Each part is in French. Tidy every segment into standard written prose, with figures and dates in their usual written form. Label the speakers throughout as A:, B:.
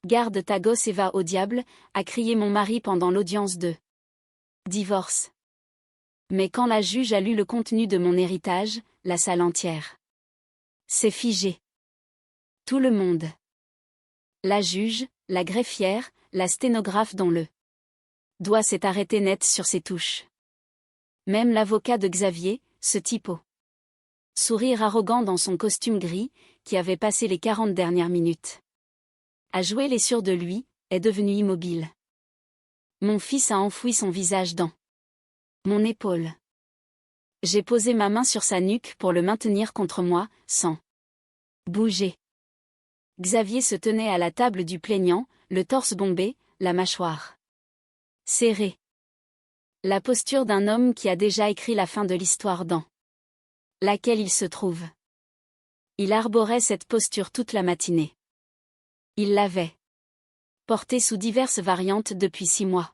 A: Garde ta gosse et va au diable, a crié mon mari pendant l'audience de divorce. Mais quand la juge a lu le contenu de mon héritage, la salle entière s'est figée. Tout le monde. La juge, la greffière, la sténographe dont le doigt s'est arrêté net sur ses touches. Même l'avocat de Xavier, ce type au sourire arrogant dans son costume gris, qui avait passé les 40 dernières minutes à jouer les sûrs de lui, est devenu immobile. Mon fils a enfoui son visage dans mon épaule. J'ai posé ma main sur sa nuque pour le maintenir contre moi, sans bouger. Xavier se tenait à la table du plaignant, le torse bombé, la mâchoire serrée. La posture d'un homme qui a déjà écrit la fin de l'histoire dans laquelle il se trouve. Il arborait cette posture toute la matinée. Il l'avait portée sous diverses variantes depuis 6 mois.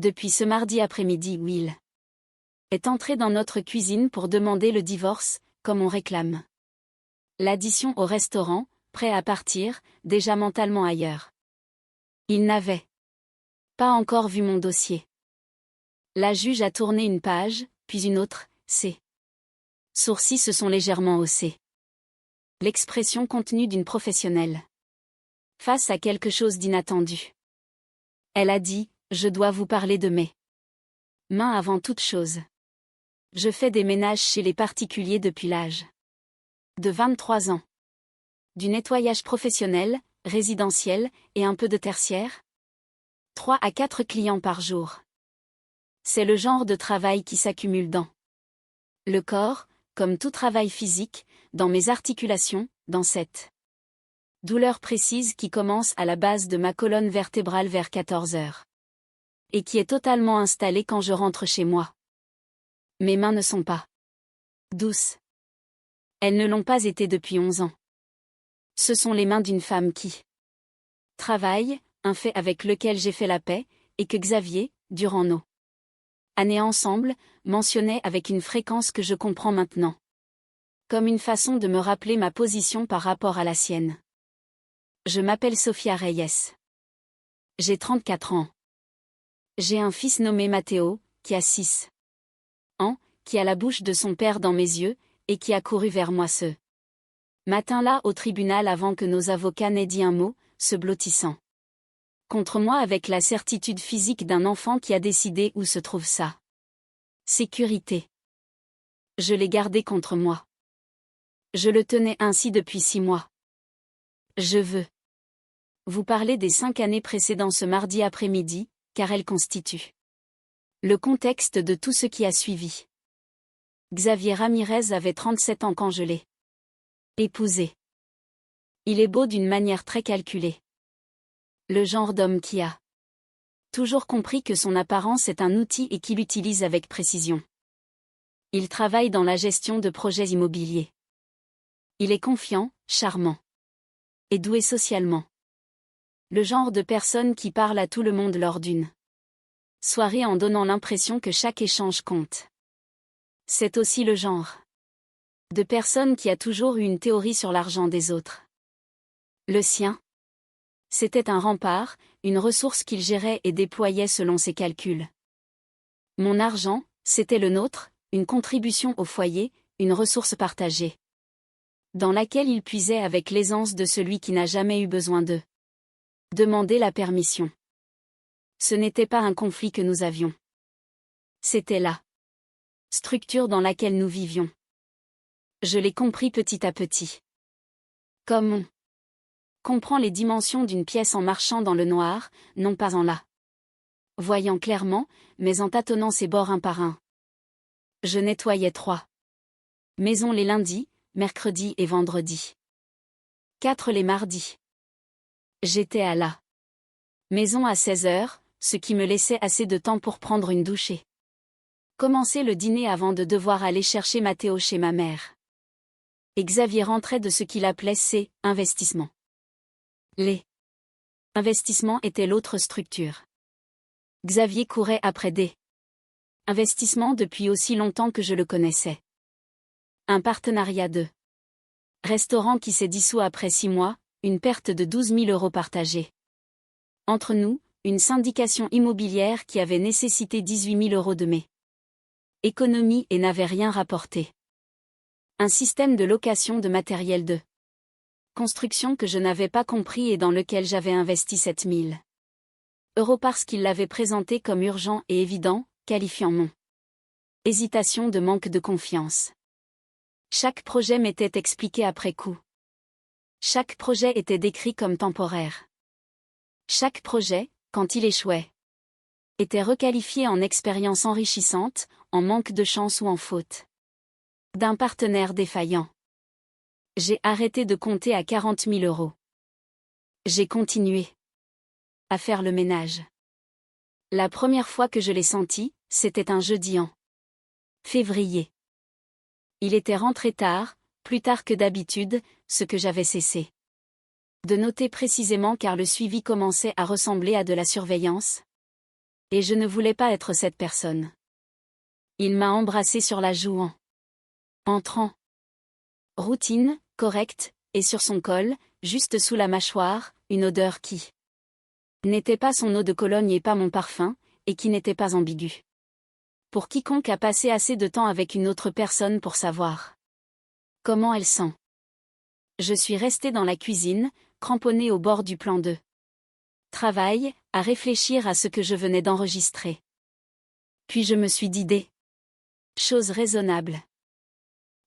A: Depuis ce mardi après-midi où il est entré dans notre cuisine pour demander le divorce, comme on réclame l'addition au restaurant, prêt à partir, déjà mentalement ailleurs. Il n'avait pas encore vu mon dossier. La juge a tourné une page, puis une autre, ses sourcils se sont légèrement haussés. L'expression contenue d'une professionnelle face à quelque chose d'inattendu. Elle a dit, je dois vous parler de mes mains avant toute chose. Je fais des ménages chez les particuliers depuis l'âge de 23 ans. Du nettoyage professionnel, résidentiel, et un peu de tertiaire. 3 à 4 clients par jour. C'est le genre de travail qui s'accumule dans le corps, comme tout travail physique, dans mes articulations, dans cette douleur précise qui commence à la base de ma colonne vertébrale vers 14 heures. Et qui est totalement installée quand je rentre chez moi. Mes mains ne sont pas douces. Elles ne l'ont pas été depuis 11 ans. Ce sont les mains d'une femme qui travaille, un fait avec lequel j'ai fait la paix, et que Xavier, durant nos années ensemble, mentionnait avec une fréquence que je comprends maintenant. Comme une façon de me rappeler ma position par rapport à la sienne. Je m'appelle Sofia Reyes. J'ai 34 ans. J'ai un fils nommé Matteo, qui a 6 ans, qui a la bouche de son père dans mes yeux, et qui a couru vers moi ce matin-là au tribunal avant que nos avocats n'aient dit un mot, se blottissant contre moi avec la certitude physique d'un enfant qui a décidé où se trouve sa sécurité. Je l'ai gardé contre moi. Je le tenais ainsi depuis 6 mois. Je veux vous parler des 5 années précédant ce mardi après-midi, car elles constituent le contexte de tout ce qui a suivi. Xavier Ramirez avait 37 ans quand je l'ai épousé. Il est beau d'une manière très calculée. Le genre d'homme qui a toujours compris que son apparence est un outil et qu'il l'utilise avec précision. Il travaille dans la gestion de projets immobiliers. Il est confiant, charmant et doué socialement. Le genre de personne qui parle à tout le monde lors d'une soirée en donnant l'impression que chaque échange compte. C'est aussi le genre de personne qui a toujours eu une théorie sur l'argent des autres. Le sien, c'était un rempart, une ressource qu'il gérait et déployait selon ses calculs. Mon argent, c'était le nôtre, une contribution au foyer, une ressource partagée, dans laquelle il puisait avec l'aisance de celui qui n'a jamais eu besoin de demander la permission. Ce n'était pas un conflit que nous avions. C'était la structure dans laquelle nous vivions. Je l'ai compris petit à petit. Comme on comprend les dimensions d'une pièce en marchant dans le noir, non pas en la voyant clairement, mais en tâtonnant ses bords un par un. Je nettoyais 3 maisons les lundis, mercredis et vendredis. 4 les mardis. J'étais à la maison à 16 heures, ce qui me laissait assez de temps pour prendre une douche et commencer le dîner avant de devoir aller chercher Matteo chez ma mère. Et Xavier rentrait de ce qu'il appelait ses investissements. Les investissements étaient l'autre structure. Xavier courait après des investissements depuis aussi longtemps que je le connaissais. Un partenariat de restaurant qui s'est dissous après 6 mois, une perte de 12 000 € partagée. Entre nous, une syndication immobilière qui avait nécessité 18 000 € de mes économies et n'avait rien rapporté. Un système de location de matériel de construction que je n'avais pas compris et dans lequel j'avais investi 7 000 € parce qu'il l'avait présenté comme urgent et évident, qualifiant mon hésitation de manque de confiance. Chaque projet m'était expliqué après coup. Chaque projet était décrit comme temporaire. Chaque projet, quand il échouait, était requalifié en expérience enrichissante, en manque de chance ou en faute d'un partenaire défaillant. J'ai arrêté de compter à 40 000 €. J'ai continué à faire le ménage. La première fois que je l'ai senti, c'était un jeudi en février. Il était rentré tard, plus tard que d'habitude, ce que j'avais cessé de noter précisément car le suivi commençait à ressembler à de la surveillance. Et je ne voulais pas être cette personne. Il m'a embrassé sur la joue en entrant. Routine, correcte, et sur son col, juste sous la mâchoire, une odeur qui n'était pas son eau de Cologne et pas mon parfum, et qui n'était pas ambiguë. Pour quiconque a passé assez de temps avec une autre personne pour savoir comment elle sent. Je suis restée dans la cuisine, cramponnée au bord du plan de travail, à réfléchir à ce que je venais d'enregistrer. Puis je me suis dit des choses raisonnables.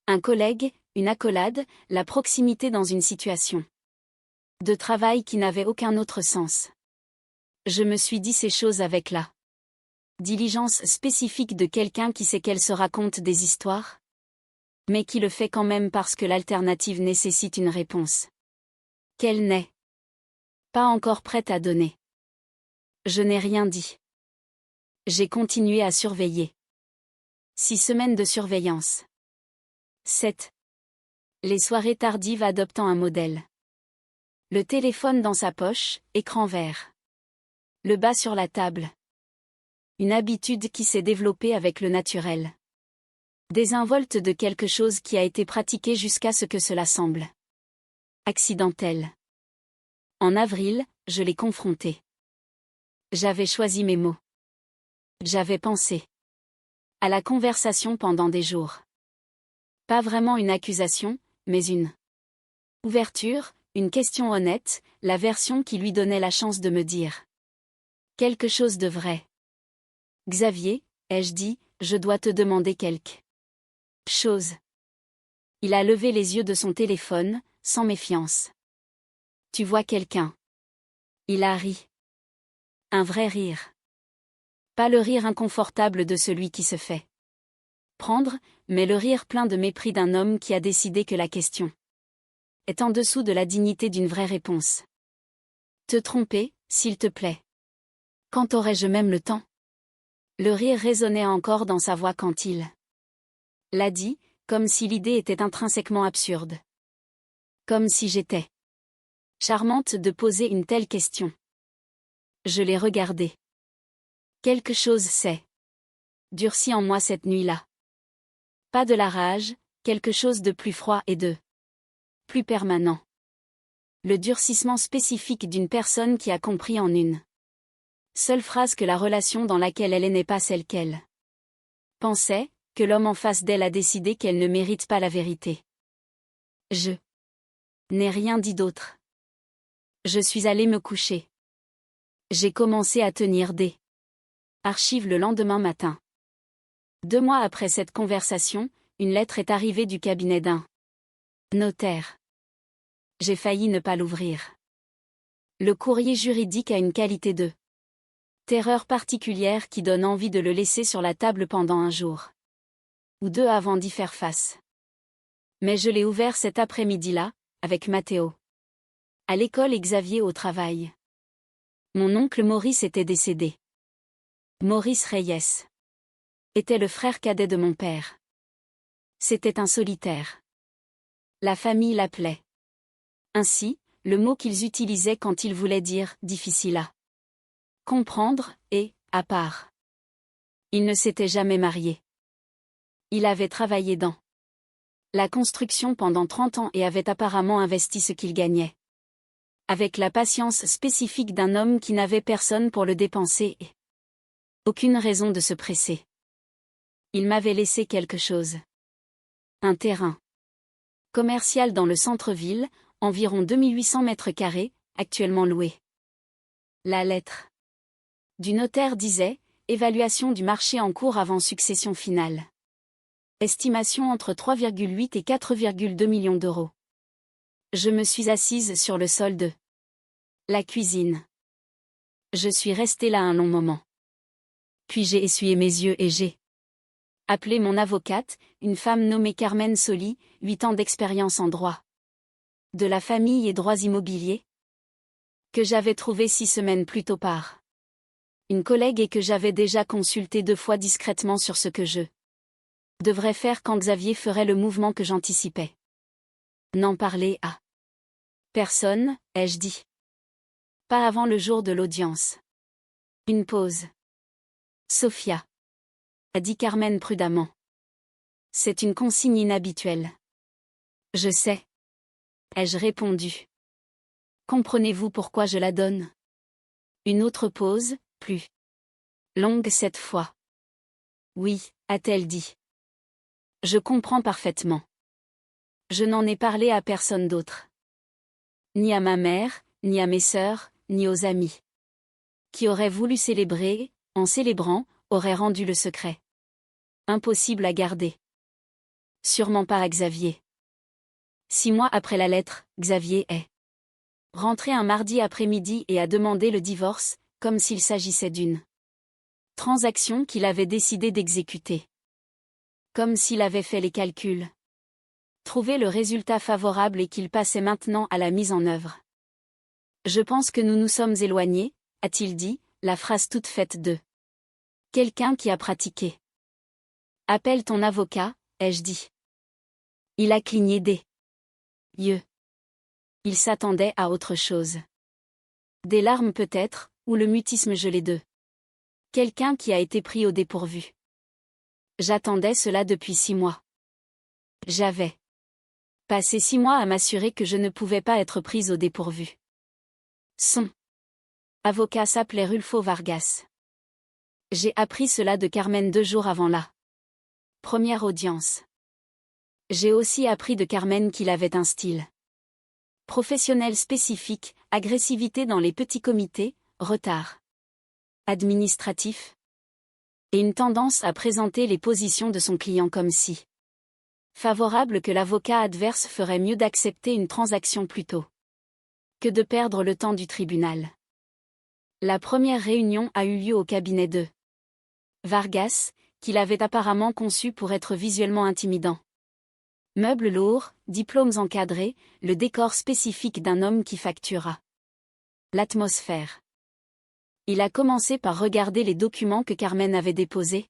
A: Un collègue, une accolade, la proximité dans une situation de travail qui n'avait aucun autre sens. Je me suis dit ces choses avec la diligence spécifique de quelqu'un qui sait qu'elle se raconte des histoires, mais qui le fait quand même parce que l'alternative nécessite une réponse qu'elle n'est pas encore prête à donner. Je n'ai rien dit. J'ai continué à surveiller. 6 semaines de surveillance. 7. Les soirées tardives adoptant un modèle. Le téléphone dans sa poche, écran vert. Le bas sur la table. Une habitude qui s'est développée avec le naturel. Désinvolte de quelque chose qui a été pratiqué jusqu'à ce que cela semble accidentel. En avril, je l'ai confronté. J'avais choisi mes mots. J'avais pensé à la conversation pendant des jours. Pas vraiment une accusation, mais une ouverture, une question honnête, la version qui lui donnait la chance de me dire quelque chose de vrai. Xavier, ai-je dit, je dois te demander quelque chose. Il a levé les yeux de son téléphone, sans méfiance. Tu vois quelqu'un? Il a ri. Un vrai rire. Pas le rire inconfortable de celui qui se fait prendre, mais le rire plein de mépris d'un homme qui a décidé que la question est en dessous de la dignité d'une vraie réponse. Te tromper, s'il te plaît. Quand aurais-je même le temps? Le rire résonnait encore dans sa voix quand il l'a dit, comme si l'idée était intrinsèquement absurde. Comme si j'étais charmante de poser une telle question. Je l'ai regardé. Quelque chose s'est durci en moi cette nuit-là. Pas de la rage, quelque chose de plus froid et de plus permanent. Le durcissement spécifique d'une personne qui a compris en une seule phrase que la relation dans laquelle elle est n'est pas celle qu'elle pensait, que l'homme en face d'elle a décidé qu'elle ne mérite pas la vérité. Je n'ai rien dit d'autre. Je suis allée me coucher. J'ai commencé à tenir des archives le lendemain matin. 2 mois après cette conversation, une lettre est arrivée du cabinet d'un notaire. J'ai failli ne pas l'ouvrir. Le courrier juridique a une qualité de terreur particulière qui donne envie de le laisser sur la table pendant un jour ou 2 avant d'y faire face. Mais je l'ai ouvert cet après-midi-là, avec Mathéo à l'école et Xavier au travail. Mon oncle Maurice était décédé. Maurice Reyes était le frère cadet de mon père. C'était un solitaire. La famille l'appelait ainsi, le mot qu'ils utilisaient quand ils voulaient dire « difficile à comprendre » et « à part ». Il ne s'était jamais marié. Il avait travaillé dans la construction pendant 30 ans et avait apparemment investi ce qu'il gagnait avec la patience spécifique d'un homme qui n'avait personne pour le dépenser et aucune raison de se presser. Il m'avait laissé quelque chose. Un terrain commercial dans le centre-ville, environ 2800 mètres carrés, actuellement loué. La lettre du notaire disait « Évaluation du marché en cours avant succession finale. Estimation entre 3,8 et 4,2 millions d'euros. » Je me suis assise sur le sol de la cuisine. Je suis restée là un long moment. Puis j'ai essuyé mes yeux et j'ai appelé mon avocate, une femme nommée Carmen Soli, 8 ans d'expérience en droit de la famille et droits immobiliers, que j'avais trouvé 6 semaines plus tôt par une collègue et que j'avais déjà consulté 2 fois discrètement sur ce que je devrais faire quand Xavier ferait le mouvement que j'anticipais. N'en parler à personne, ai-je dit. Pas avant le jour de l'audience. Une pause. Sophia, a dit Carmen prudemment. C'est une consigne inhabituelle. Je sais. Ai-je répondu. Comprenez-vous pourquoi je la donne? Une autre pause, plus longue cette fois. Oui, a-t-elle dit. Je comprends parfaitement. Je n'en ai parlé à personne d'autre. Ni à ma mère, ni à mes sœurs, ni aux amis. Qui auraient voulu célébrer, en célébrant, auraient rendu le secret impossible à garder. Sûrement pas à Xavier. 6 mois après la lettre, Xavier est rentré un mardi après-midi et a demandé le divorce, comme s'il s'agissait d'une transaction qu'il avait décidé d'exécuter. Comme s'il avait fait les calculs. Trouvé le résultat favorable et qu'il passait maintenant à la mise en œuvre. Je pense que nous nous sommes éloignés, a-t-il dit, la phrase toute faite de quelqu'un qui a pratiqué. Appelle ton avocat, ai-je dit. Il a cligné des yeux. Il s'attendait à autre chose. Des larmes peut-être, ou le mutisme gelé de quelqu'un qui a été pris au dépourvu. J'attendais cela depuis 6 mois. J'avais passé 6 mois à m'assurer que je ne pouvais pas être prise au dépourvu. Son avocat s'appelait Rulfo Vargas. J'ai appris cela de Carmen 2 jours avant la première audience. J'ai aussi appris de Carmen qu'il avait un style professionnel spécifique, agressivité dans les petits comités, retard administratif, et une tendance à présenter les positions de son client comme si favorable que l'avocat adverse ferait mieux d'accepter une transaction plus tôt que de perdre le temps du tribunal. La première réunion a eu lieu au cabinet de Vargas, qu'il avait apparemment conçu pour être visuellement intimidant. Meubles lourds, diplômes encadrés, le décor spécifique d'un homme qui factura l'atmosphère. Il a commencé par regarder les documents que Carmen avait déposés,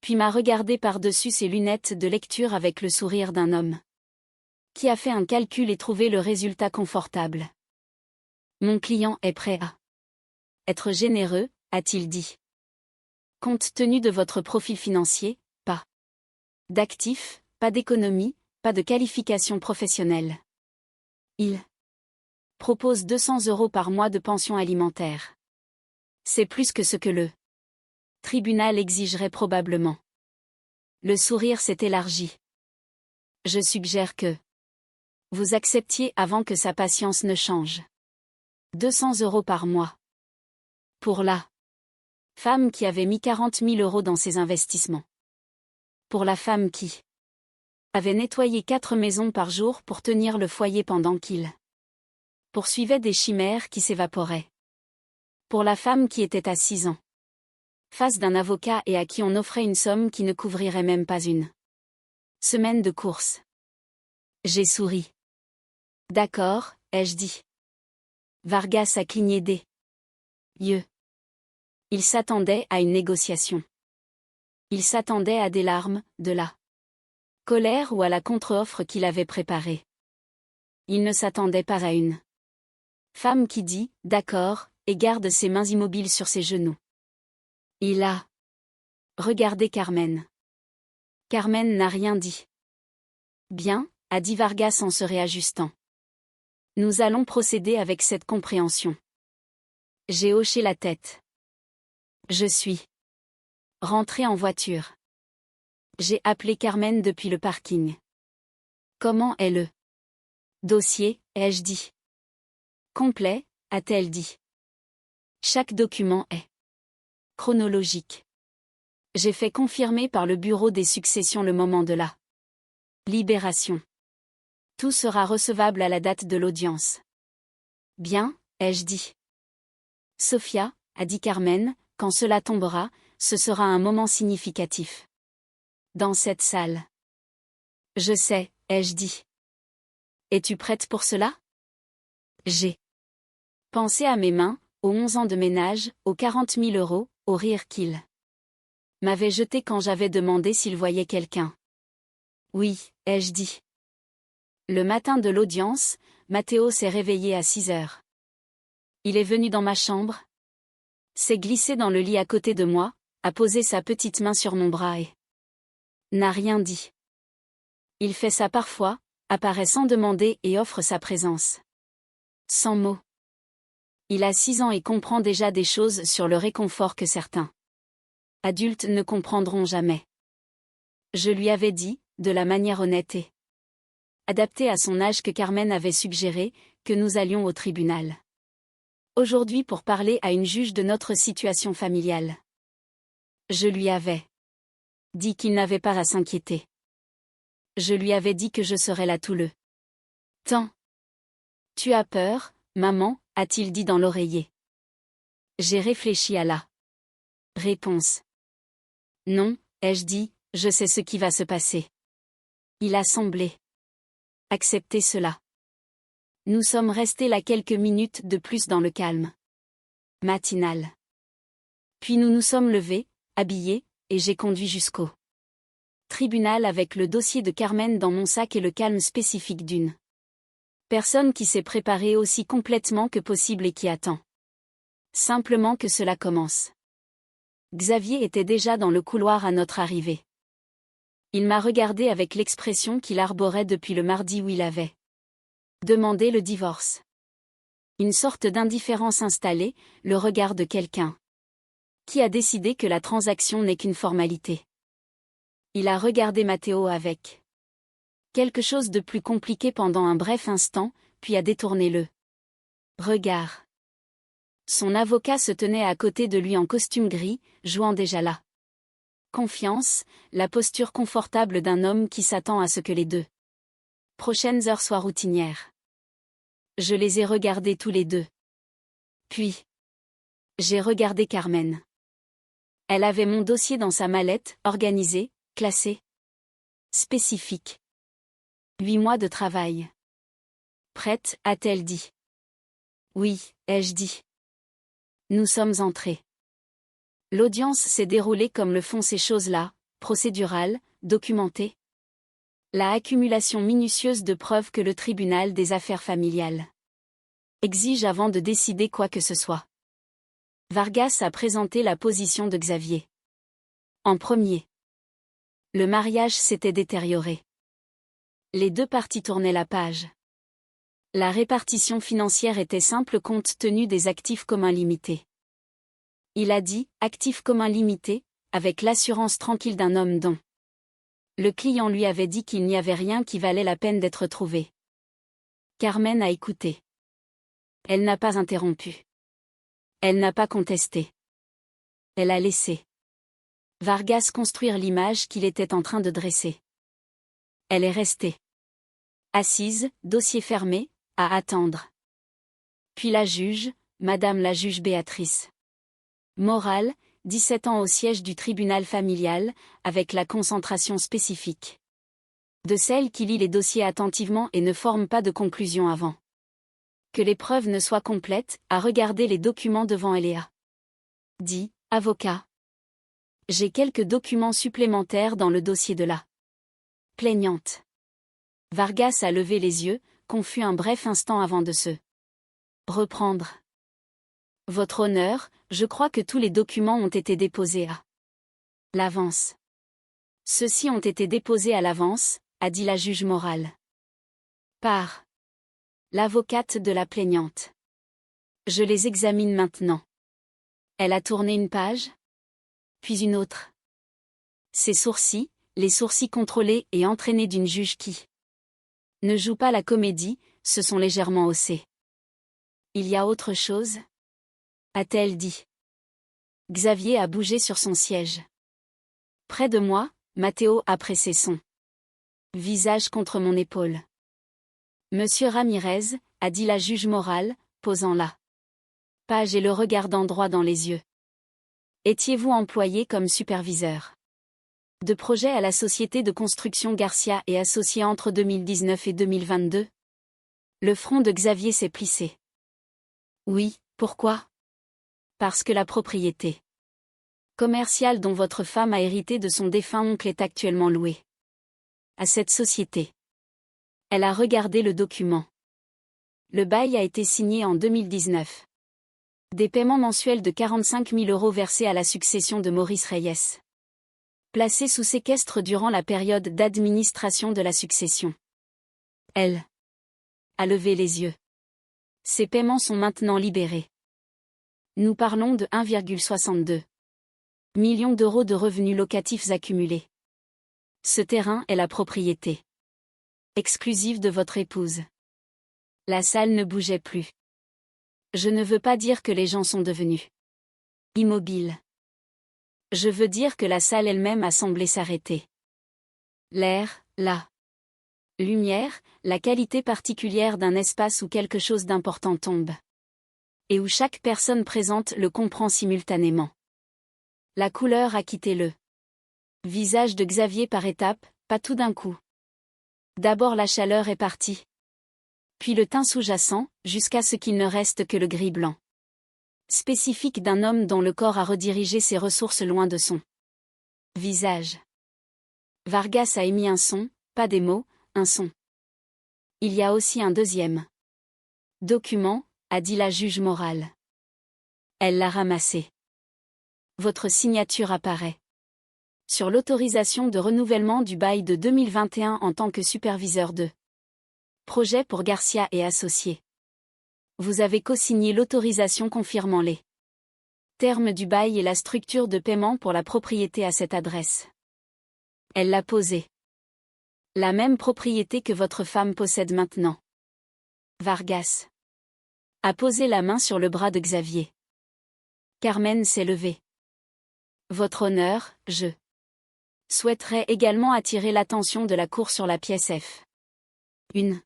A: puis m'a regardé par-dessus ses lunettes de lecture avec le sourire d'un homme qui a fait un calcul et trouvé le résultat confortable. Mon client est prêt à être généreux, a-t-il dit. Compte tenu de votre profil financier, pas d'actifs, pas d'économie, pas de qualification professionnelle. Il propose 200 € par mois de pension alimentaire. C'est plus que ce que le tribunal exigerait probablement. Le sourire s'est élargi. Je suggère que vous acceptiez avant que sa patience ne change. 200 € par mois. Pour la femme qui avait mis 40 000 € dans ses investissements. Pour la femme qui avait nettoyé 4 maisons par jour pour tenir le foyer pendant qu'il poursuivait des chimères qui s'évaporaient. Pour la femme qui était à 6 ans face d'un avocat et à qui on offrait une somme qui ne couvrirait même pas une semaine de course. J'ai souri. D'accord, ai-je dit. Vargas a cligné des yeux. Il s'attendait à une négociation. Il s'attendait à des larmes, de la colère ou à la contre-offre qu'il avait préparée. Il ne s'attendait pas à une femme qui dit « d'accord » et garde ses mains immobiles sur ses genoux. Il a regardé Carmen. Carmen n'a rien dit. Bien, a dit Vargas en se réajustant. Nous allons procéder avec cette compréhension. J'ai hoché la tête. Je suis rentré en voiture. J'ai appelé Carmen depuis le parking. Comment est le dossier, ai-je dit. Complet, a-t-elle dit. Chaque document est chronologique. J'ai fait confirmer par le bureau des successions le moment de la libération. Tout sera recevable à la date de l'audience. Bien, ai-je dit. Sophia, a dit Carmen, quand cela tombera, ce sera un moment significatif. Dans cette salle. Je sais, ai-je dit. Es-tu prête pour cela? J'ai pensé à mes mains, aux 11 ans de ménage, aux 40 000 €, au rire qu'il m'avait jeté quand j'avais demandé s'il voyait quelqu'un. Oui, ai-je dit. Le matin de l'audience, Matteo s'est réveillé à 6 heures. Il est venu dans ma chambre, s'est glissé dans le lit à côté de moi, a posé sa petite main sur mon bras et n'a rien dit. Il fait ça parfois, apparaît sans demander et offre sa présence. Sans mots. Il a 6 ans et comprend déjà des choses sur le réconfort que certains adultes ne comprendront jamais. Je lui avais dit, de la manière honnête et adaptée à son âge que Carmen avait suggéré, que nous allions au tribunal. Aujourd'hui pour parler à une juge de notre situation familiale. Je lui avais dit qu'il n'avait pas à s'inquiéter. Je lui avais dit que je serais là tout le temps. Tu as peur, maman, a-t-il dit dans l'oreiller. J'ai réfléchi à la réponse. Non, ai-je dit, je sais ce qui va se passer. Il a semblé accepter cela. Nous sommes restés là quelques minutes de plus dans le calme matinal. Puis nous nous sommes levés, habillés, et j'ai conduit jusqu'au tribunal avec le dossier de Carmen dans mon sac et le calme spécifique d'une personne qui s'est préparée aussi complètement que possible et qui attend simplement que cela commence. Xavier était déjà dans le couloir à notre arrivée. Il m'a regardé avec l'expression qu'il arborait depuis le mardi où il avait demandé le divorce. Une sorte d'indifférence installée, le regard de quelqu'un qui a décidé que la transaction n'est qu'une formalité. Il a regardé Matteo avec quelque chose de plus compliqué pendant un bref instant, puis a détourné le regard. Son avocat se tenait à côté de lui en costume gris, jouant déjà la confiance, la posture confortable d'un homme qui s'attend à ce que les 2 prochaines heures soient routinières. Je les ai regardés tous les deux. Puis, j'ai regardé Carmen. Elle avait mon dossier dans sa mallette, organisé, classé. Spécifique. 8 mois de travail. Prête, a-t-elle dit. Oui, ai-je dit. Nous sommes entrés. L'audience s'est déroulée comme le font ces choses-là, procédurales, documentées. La accumulation minutieuse de preuves que le tribunal des affaires familiales exige avant de décider quoi que ce soit. Vargas a présenté la position de Xavier. En premier. Le mariage s'était détérioré. Les 2 parties tournaient la page. La répartition financière était simple compte tenu des actifs communs limités. Il a dit, actifs communs limités, avec l'assurance tranquille d'un homme dont le client lui avait dit qu'il n'y avait rien qui valait la peine d'être trouvé. Carmen a écouté. Elle n'a pas interrompu. Elle n'a pas contesté. Elle a laissé Vargas construire l'image qu'il était en train de dresser. Elle est restée assise, dossier fermé, à attendre. Puis la juge, Madame la juge Béatrice Morale, 17 ans au siège du tribunal familial, avec la concentration spécifique de celle qui lit les dossiers attentivement et ne forme pas de conclusion avant que les preuves ne soient complètes, a regardé les documents devant elle et a dit, avocat. J'ai quelques documents supplémentaires dans le dossier de la plaignante. Vargas a levé les yeux, confus un bref instant avant de se reprendre. Votre honneur, je crois que tous les documents ont été déposés à l'avance. Ceux-ci ont été déposés à l'avance, a dit la juge morale. Par L'avocate de la plaignante. Je les examine maintenant. Elle a tourné une page, puis une autre. Ses sourcils, les sourcils contrôlés et entraînés d'une juge qui ne joue pas la comédie, se sont légèrement haussés. Il y a autre chose? A-t-elle dit. Xavier a bougé sur son siège. Près de moi, Matteo a pressé son visage contre mon épaule. Monsieur Ramirez, a dit la juge morale, posant la page et le regardant droit dans les yeux. Étiez-vous employé comme superviseur de projet à la société de construction Garcia et associés entre 2019 et 2022? Le front de Xavier s'est plissé. Oui, pourquoi? Parce que la propriété commerciale dont votre femme a hérité de son défunt oncle est actuellement louée à cette société. Elle a regardé le document. Le bail a été signé en 2019. Des paiements mensuels de 45 000 € versés à la succession de Maurice Reyes. Placé sous séquestre durant la période d'administration de la succession. Elle a levé les yeux. Ces paiements sont maintenant libérés. Nous parlons de 1,62 million d'euros de revenus locatifs accumulés. Ce terrain est la propriété exclusive de votre épouse. La salle ne bougeait plus. Je ne veux pas dire que les gens sont devenus immobiles. Je veux dire que la salle elle-même a semblé s'arrêter. L'air, la lumière, la qualité particulière d'un espace où quelque chose d'important tombe. Et où chaque personne présente le comprend simultanément. La couleur a quitté le visage de Xavier par étapes, pas tout d'un coup. D'abord la chaleur est partie. Puis le teint sous-jacent, jusqu'à ce qu'il ne reste que le gris blanc. Spécifique d'un homme dont le corps a redirigé ses ressources loin de son visage. Vargas a émis un son, pas des mots, un son. Il y a aussi un deuxième document, a dit la juge morale. Elle l'a ramassé. Votre signature apparaît. Sur l'autorisation de renouvellement du bail de 2021 en tant que superviseur de projet pour Garcia et associés. Vous avez co-signé l'autorisation confirmant les termes du bail et la structure de paiement pour la propriété à cette adresse. Elle l'a posée. La même propriété que votre femme possède maintenant. Vargas a posé la main sur le bras de Xavier. Carmen s'est levée. Votre honneur, je souhaiterais également attirer l'attention de la Cour sur la pièce F. Une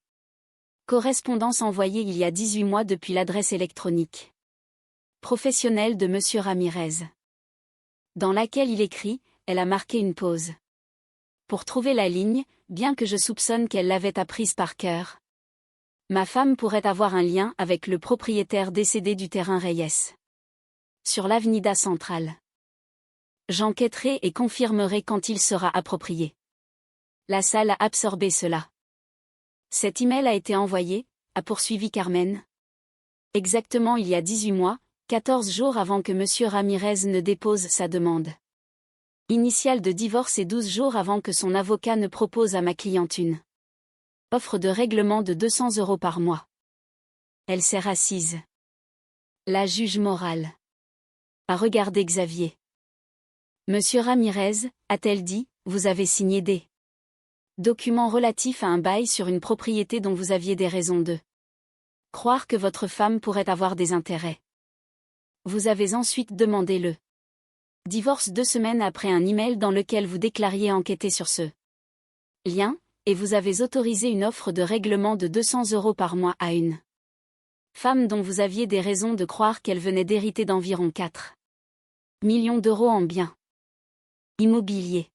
A: correspondance envoyée il y a 18 mois depuis l'adresse électronique professionnelle de Monsieur Ramirez. Dans laquelle il écrit, elle a marqué une pause. Pour trouver la ligne, bien que je soupçonne qu'elle l'avait apprise par cœur. Ma femme pourrait avoir un lien avec le propriétaire décédé du terrain Reyes. Sur l'avenida centrale. J'enquêterai et confirmerai quand il sera approprié. La salle a absorbé cela. Cet email a été envoyé, a poursuivi Carmen. Exactement il y a 18 mois, 14 jours avant que Monsieur Ramirez ne dépose sa demande initiale de divorce et 12 jours avant que son avocat ne propose à ma cliente une offre de règlement de 200 € par mois. Elle s'est assise. La juge morale a regardé Xavier. Monsieur Ramirez, a-t-elle dit, vous avez signé des documents relatifs à un bail sur une propriété dont vous aviez des raisons de croire que votre femme pourrait avoir des intérêts. Vous avez ensuite demandé le divorce 2 semaines après un email dans lequel vous déclariez enquêter sur ce lien, et vous avez autorisé une offre de règlement de 200 € par mois à une femme dont vous aviez des raisons de croire qu'elle venait d'hériter d'environ 4 millions d'euros en biens immobiliers.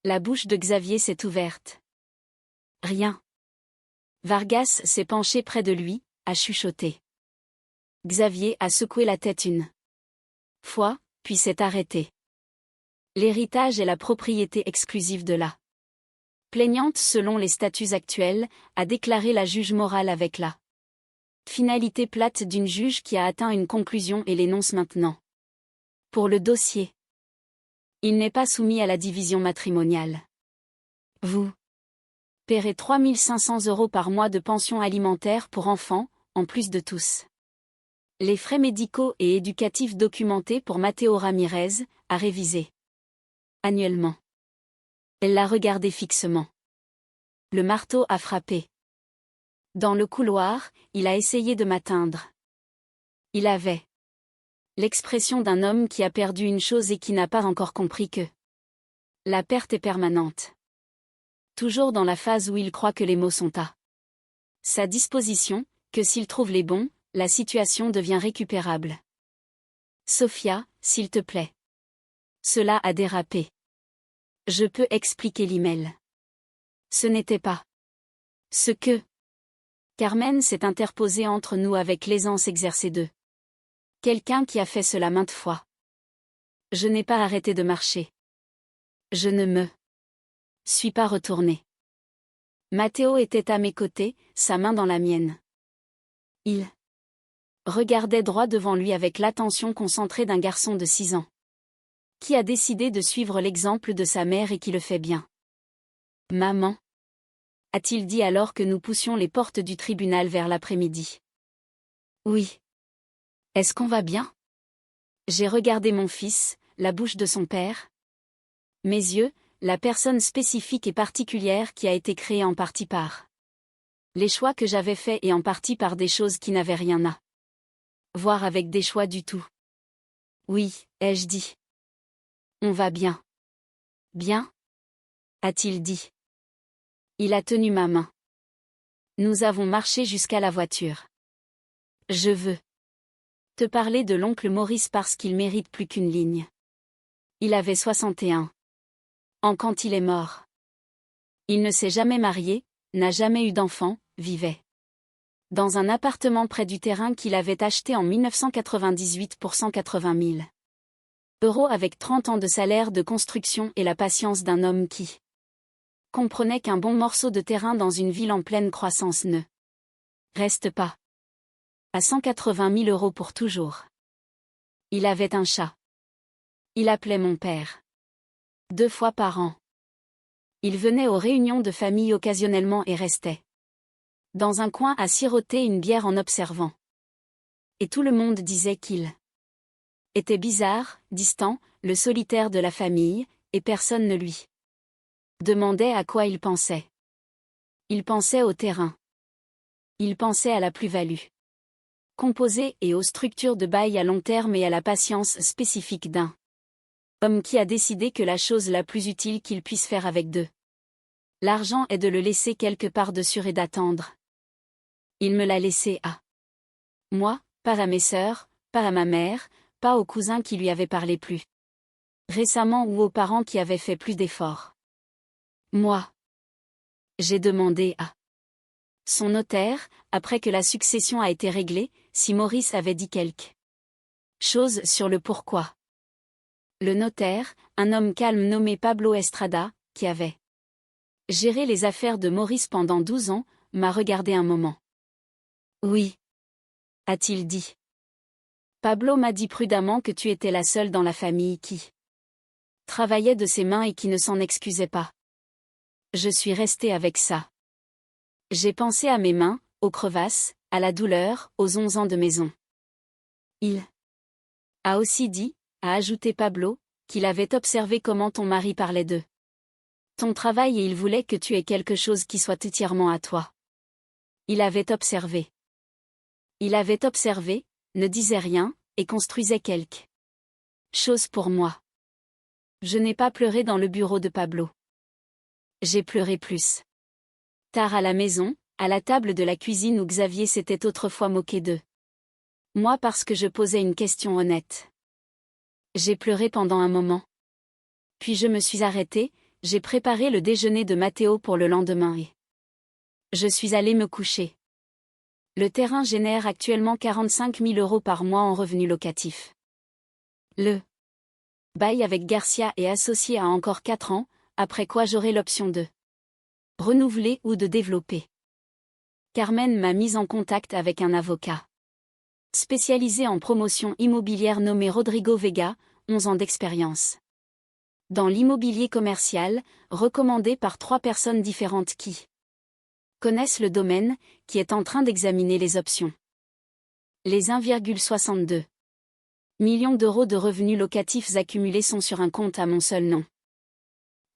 A: La bouche de Xavier s'est ouverte. Rien. Vargas s'est penché près de lui, a chuchoté. Xavier a secoué la tête une fois, puis s'est arrêté. L'héritage est la propriété exclusive de la plaignante selon les statuts actuels, a déclaré la juge morale avec la finalité plate d'une juge qui a atteint une conclusion et l'énonce maintenant. Pour le dossier. Il n'est pas soumis à la division matrimoniale. Vous Paierai 3 500 € par mois de pension alimentaire pour enfants, en plus de tous les frais médicaux et éducatifs documentés pour Matteo Ramirez, à réviser annuellement. Elle l'a regardé fixement. Le marteau a frappé. Dans le couloir, il a essayé de m'atteindre. Il avait l'expression d'un homme qui a perdu une chose et qui n'a pas encore compris que la perte est permanente. Toujours dans la phase où il croit que les mots sont à sa disposition, que s'il trouve les bons, la situation devient récupérable. Sophia, s'il te plaît. Cela a dérapé. Je peux expliquer l'email. Ce n'était pas ce que Carmen s'est interposée entre nous avec l'aisance exercée de quelqu'un qui a fait cela maintes fois. Je n'ai pas arrêté de marcher. Je ne me suis pas retournée. Matteo était à mes côtés, sa main dans la mienne. Il regardait droit devant lui avec l'attention concentrée d'un garçon de 6 ans. Qui a décidé de suivre l'exemple de sa mère et qui le fait bien. Maman, a-t-il dit alors que nous poussions les portes du tribunal vers l'après-midi. Oui. Est-ce qu'on va bien? J'ai regardé mon fils, la bouche de son père. Mes yeux, la personne spécifique et particulière qui a été créée en partie par les choix que j'avais faits et en partie par des choses qui n'avaient rien à voir avec des choix du tout. Oui, ai-je dit. On va bien. Bien? A-t-il dit. Il a tenu ma main. Nous avons marché jusqu'à la voiture. Je veux te parler de l'oncle Maurice parce qu'il mérite plus qu'une ligne. Il avait 61 ans quand il est mort. Il ne s'est jamais marié, n'a jamais eu d'enfant, vivait dans un appartement près du terrain qu'il avait acheté en 1998 pour 180 000 € avec 30 ans de salaire de construction et la patience d'un homme qui comprenait qu'un bon morceau de terrain dans une ville en pleine croissance ne reste pas à 180 000 € pour toujours. Il avait un chat. Il appelait mon père 2 fois par an. Il venait aux réunions de famille occasionnellement et restait dans un coin à siroter une bière en observant. Et tout le monde disait qu'il était bizarre, distant, le solitaire de la famille, et personne ne lui demandait à quoi il pensait. Il pensait au terrain. Il pensait à la plus-value composée et aux structures de bail à long terme et à la patience spécifique d'un homme qui a décidé que la chose la plus utile qu'il puisse faire avec l'argent est de le laisser quelque part dessus et d'attendre. Il me l'a laissé à moi, pas à mes sœurs, pas à ma mère, pas aux cousins qui lui avaient parlé plus récemment ou aux parents qui avaient fait plus d'efforts. Moi, j'ai demandé à son notaire, après que la succession a été réglée, si Maurice avait dit quelque chose sur le pourquoi. Le notaire, un homme calme nommé Pablo Estrada, qui avait géré les affaires de Maurice pendant 12 ans, m'a regardé un moment. Oui, a-t-il dit. Pablo m'a dit prudemment que tu étais la seule dans la famille qui travaillait de ses mains et qui ne s'en excusait pas. Je suis restée avec ça. J'ai pensé à mes mains, aux crevasses, à la douleur, aux 11 ans de maison. Il a aussi dit, a ajouté Pablo, qu'il avait observé comment ton mari parlait de ton travail et il voulait que tu aies quelque chose qui soit entièrement à toi. Il avait observé. Il avait observé, ne disait rien, et construisait quelque chose pour moi. Je n'ai pas pleuré dans le bureau de Pablo. J'ai pleuré plus tard à la maison, à la table de la cuisine où Xavier s'était autrefois moqué de moi parce que je posais une question honnête. J'ai pleuré pendant un moment. Puis je me suis arrêtée, j'ai préparé le déjeuner de Matteo pour le lendemain et je suis allée me coucher. Le terrain génère actuellement 45 000 € par mois en revenus locatifs. Le bail avec Garcia est associé à encore 4 ans, après quoi j'aurai l'option de renouveler ou de développer. Carmen m'a mise en contact avec un avocat spécialisé en promotion immobilière nommé Rodrigo Vega, 11 ans d'expérience dans l'immobilier commercial, recommandé par 3 personnes différentes qui connaissent le domaine, qui est en train d'examiner les options. Les 1,62 millions d'euros de revenus locatifs accumulés sont sur un compte à mon seul nom.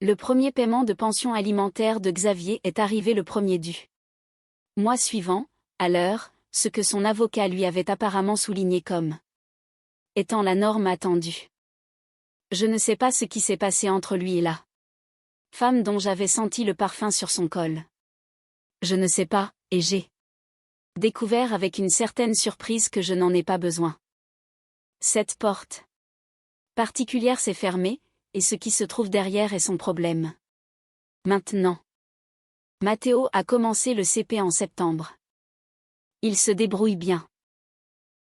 A: Le premier paiement de pension alimentaire de Xavier est arrivé le premier du mois suivant, à l'heure, ce que son avocat lui avait apparemment souligné comme étant la norme attendue. Je ne sais pas ce qui s'est passé entre lui et la femme dont j'avais senti le parfum sur son col. Je ne sais pas, et j'ai découvert avec une certaine surprise que je n'en ai pas besoin. Cette porte particulière s'est fermée, et ce qui se trouve derrière est son problème. Maintenant. Matteo a commencé le CP en septembre. Il se débrouille bien.